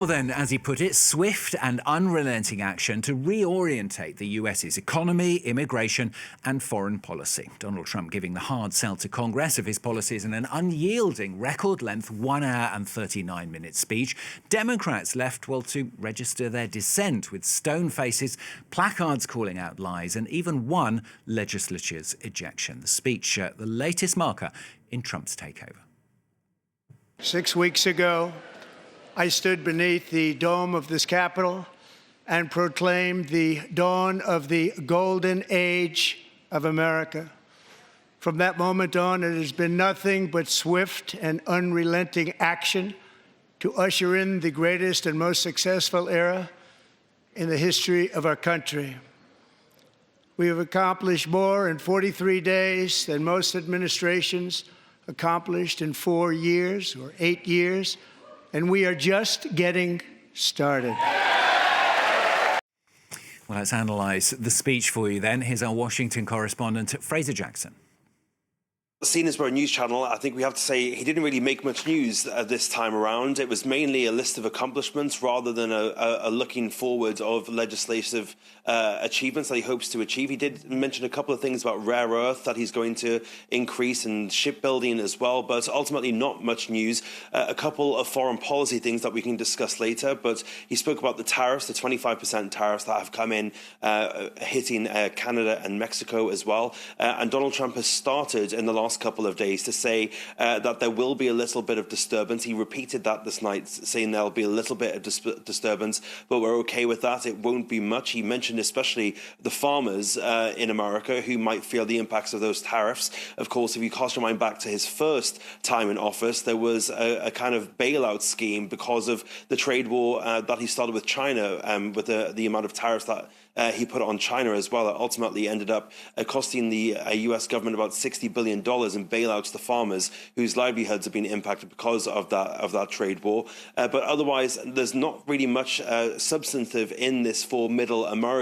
Well then, as he put it, swift and unrelenting action to reorientate the US's economy, immigration and foreign policy. Donald Trump giving the hard sell to Congress of his policies in an unyielding record-length 1 hour and 39-minute speech. Democrats left, well, to register their dissent with stone faces, placards calling out lies and even one legislature's ejection. The speech, the latest marker in Trump's takeover. 6 weeks ago, I stood beneath the dome of this Capitol and proclaimed the dawn of the golden age of America. From that moment on, it has been nothing but swift and unrelenting action to usher in the greatest and most successful era in the history of our country. We have accomplished more in 43 days than most administrations accomplished in 4 years or 8 years. And we are just getting started. Well, let's analyse the speech for you then. Here's our Washington correspondent, Fraser Jackson. Seen as we're a news channel, I think we have to say he didn't really make much news this time around. It was mainly a list of accomplishments rather than a looking forward of legislative achievements that he hopes to achieve. He did mention a couple of things about rare earth that he's going to increase and shipbuilding as well, but ultimately not much news. A couple of foreign policy things that we can discuss later, but he spoke about the tariffs, the 25% tariffs that have come in, hitting Canada and Mexico as well. And Donald Trump has started in the last couple of days to say that there will be a little bit of disturbance. He repeated that this night, saying there'll be a little bit of disturbance, but we're okay with that. It won't be much. He mentioned especially the farmers in America who might feel the impacts of those tariffs. Of course, if you cast your mind back to his first time in office, there was a kind of bailout scheme because of the trade war that he started with China, with the amount of tariffs that he put on China as well. That ultimately ended up costing the US government about $60 billion in bailouts to farmers whose livelihoods have been impacted because of that trade war. But otherwise, there's not really much substantive in this for middle America.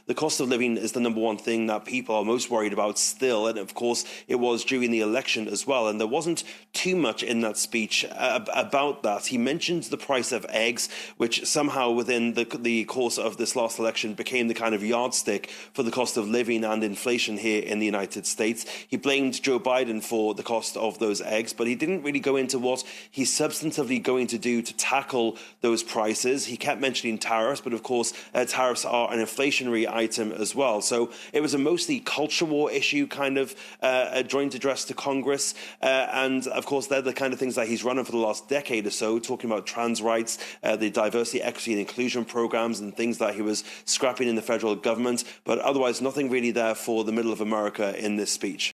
The cost of living is the number one thing that people are most worried about still. And of course, it was during the election as well. And there wasn't too much in that speech about that. He mentioned the price of eggs, which somehow within the course of this last election became the kind of yardstick for the cost of living and inflation here in the United States. He blamed Joe Biden for the cost of those eggs, but he didn't really go into what he's substantively going to do to tackle those prices. He kept mentioning tariffs, but of course, tariffs are an inflationary item as well. So it was a mostly culture war issue kind of a joint address to Congress. And of course, they're the kind of things that he's running for the last decade or so, talking about trans rights, the diversity, equity and inclusion programs and things that he was scrapping in the federal government. But otherwise, nothing really there for the middle of America in this speech.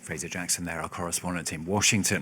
Fraser Jackson there, our correspondent in Washington.